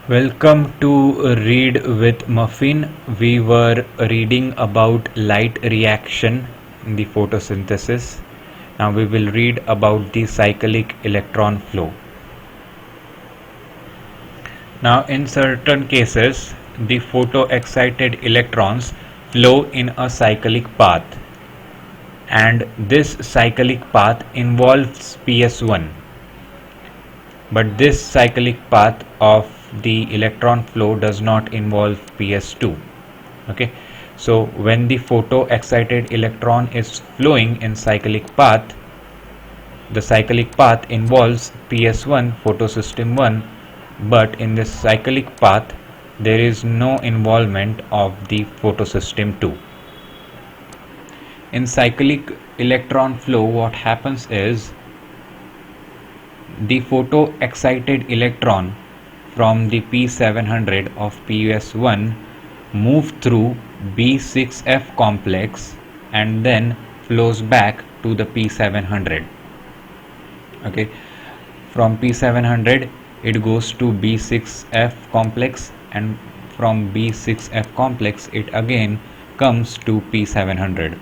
Welcome to Read with Muffin. We were reading about light reaction in the photosynthesis. Now we will read about the cyclic electron flow. Now in certain cases, the photoexcited electrons flow in a cyclic path, and this cyclic path involves PS1. But this cyclic path of the electron flow does not involve PS2. Okay, so when the photoexcited electron is flowing in cyclic path, the cyclic path involves PS1 photosystem 1, but in this cyclic path there is no involvement of the photosystem 2. In cyclic electron flow, what happens is the photoexcited electron from the P700 of PS1 move through B6F complex and then flows back to the P700. Okay, from P700 it goes to B6F complex, and from B6F complex it again comes to P700.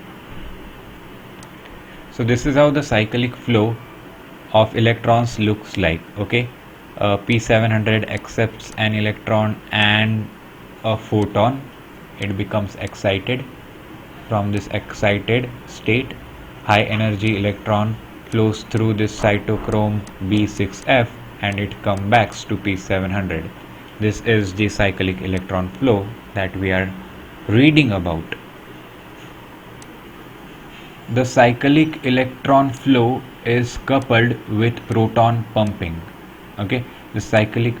So this is how the cyclic flow of electrons looks like. Okay, P700 accepts an electron and a photon. It becomes excited. From this excited state, high energy electron flows through this cytochrome B6F and it comes back to P700. This is the cyclic electron flow that we are reading about. The cyclic electron flow is coupled with proton pumping. Okay,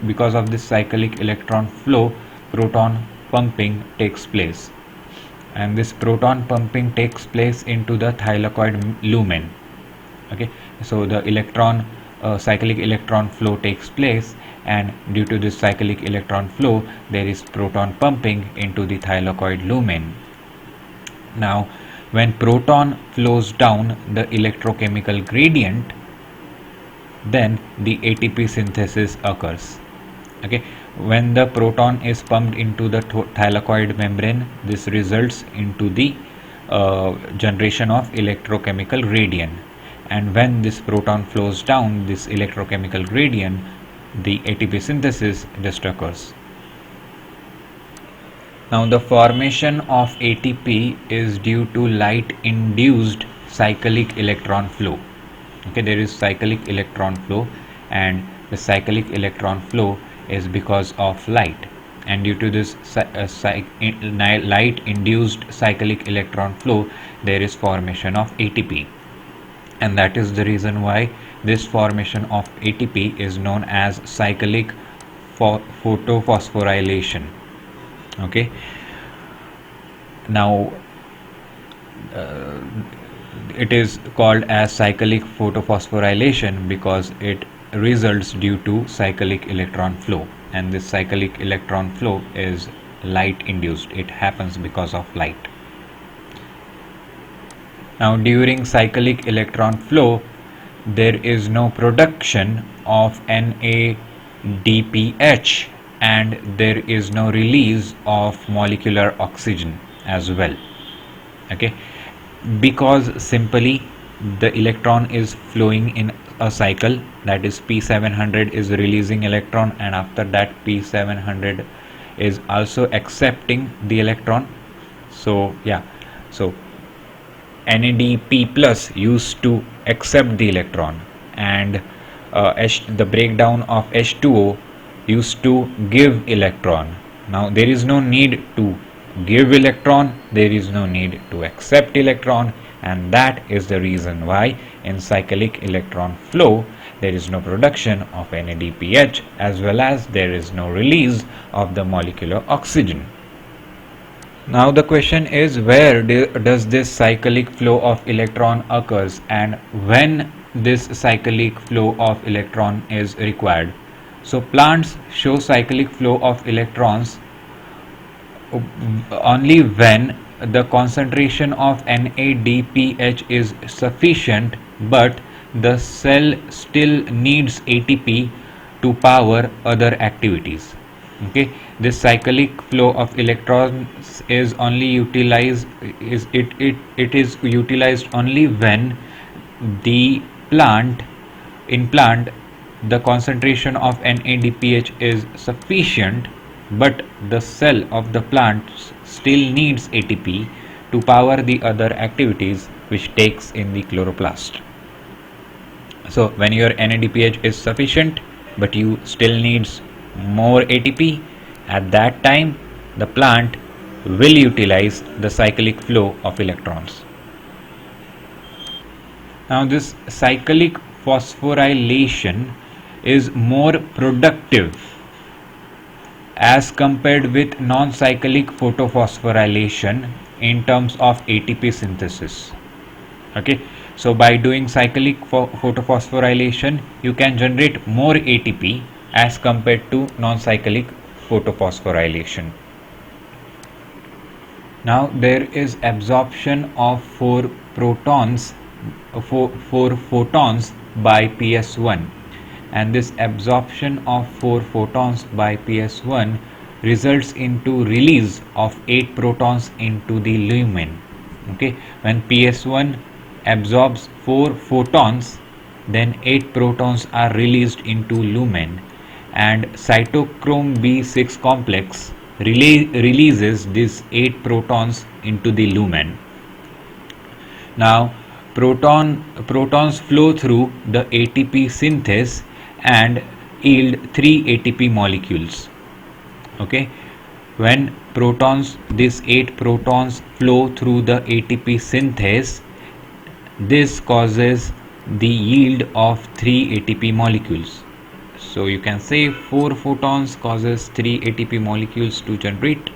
because of this cyclic electron flow, proton pumping takes place, and this proton pumping takes place into the thylakoid lumen. Okay, so the cyclic electron flow takes place, and due to this cyclic electron flow there is proton pumping into the thylakoid lumen. Now when proton flows down the electrochemical gradient, then the ATP synthesis occurs. Okay, when the proton is pumped into the thylakoid membrane, this results into the generation of electrochemical gradient, and when this proton flows down this electrochemical gradient, the ATP synthesis just occurs. Now the formation of ATP is due to light induced cyclic electron flow. Okay, there is cyclic electron flow, and the cyclic electron flow is because of light, and due to this light induced cyclic electron flow there is formation of ATP, and that is the reason why this formation of ATP is known as cyclic photophosphorylation. Okay, now it is called as cyclic photophosphorylation because it results due to cyclic electron flow, and this cyclic electron flow is light induced. It happens because of light. Now during cyclic electron flow there is no production of NADPH, and there is no release of molecular oxygen as well. Okay, because simply the electron is flowing in a cycle, that is P700 is releasing electron, and after that P700 is also accepting the electron. So yeah, so NADP plus used to accept the electron, and the breakdown of H2O used to give electron. Now there is no need to give electron, there is no need to accept electron, and that is the reason why in cyclic electron flow there is no production of NADPH, as well as there is no release of the molecular oxygen. Now the question is, where does this cyclic flow of electron occurs, and when this cyclic flow of electron is required? So plants show cyclic flow of electrons only when the concentration of NADPH is sufficient, but the cell still needs ATP to power other activities. Okay, this cyclic flow of electrons is only utilized it is utilized only when the plant the concentration of NADPH is sufficient, but the cell of the plant still needs ATP to power the other activities which takes in the chloroplast. So when your NADPH is sufficient but you still needs more ATP, at that time the plant will utilize the cyclic flow of electrons. Now this cyclic phosphorylation is more productive as compared with non-cyclic photophosphorylation in terms of ATP synthesis. Okay, so by doing cyclic photophosphorylation you can generate more ATP as compared to non-cyclic photophosphorylation. Now there is absorption of 4 photons by PS1, and this absorption of 4 photons by PS1 results into release of 8 protons into the lumen. Okay, when PS1 absorbs 4 photons, then 8 protons are released into lumen, and cytochrome B6 complex releases these 8 protons into the lumen. Now protons flow through the ATP synthase and yield 3 ATP molecules. Okay, when these 8 protons flow through the ATP synthase, this causes the yield of 3 ATP molecules. So you can say 4 photons causes 3 ATP molecules to generate.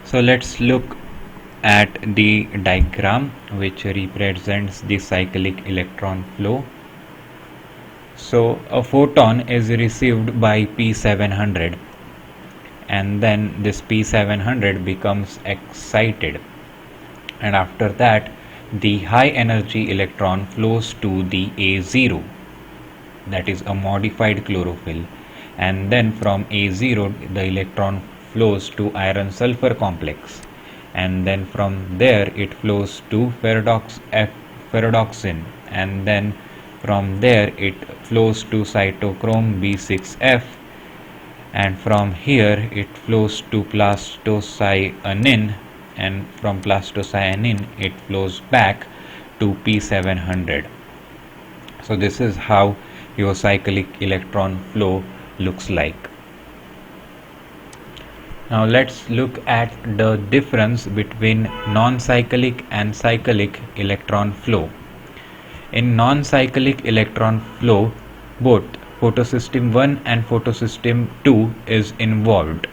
So let's look at the diagram which represents the cyclic electron flow. So a photon is received by P700, and then this P700 becomes excited, and after that the high energy electron flows to the A0, that is a modified chlorophyll, and then from A0 the electron flows to iron sulfur complex, and then from there it flows to ferredoxin, and then from there it flows to cytochrome B6F, and from here it flows to plastocyanin, and from plastocyanin it flows back to P700. So this is how your cyclic electron flow looks like. Now let's look at the difference between non-cyclic and cyclic electron flow. In non-cyclic electron flow, both photosystem 1 and photosystem 2 is involved,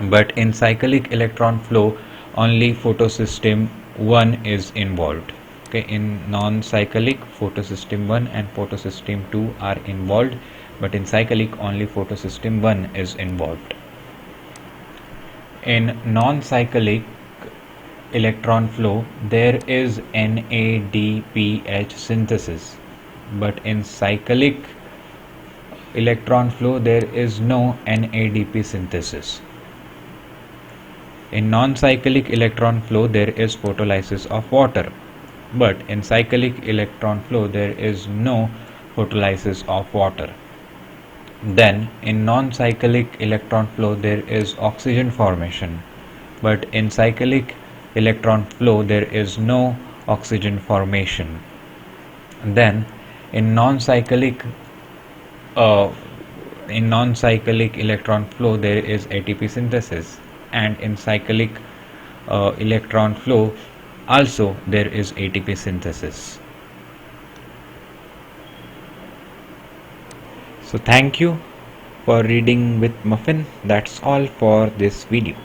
but in cyclic electron flow only photosystem 1 is involved. Okay, in non-cyclic photosystem 1 and photosystem 2 are involved, but in cyclic only photosystem 1 is involved. In non-cyclic electron flow there is NADPH synthesis, but in cyclic electron flow there is no NADP synthesis. In non-cyclic electron flow there is photolysis of water, but in cyclic electron flow there is no photolysis of water. Then in non-cyclic electron flow there is oxygen formation, but in cyclic electron flow there is no oxygen formation. Then in non-cyclic electron flow there is ATP synthesis, and in cyclic electron flow also there is ATP synthesis. So thank you for reading with Muffin. That's all for this video.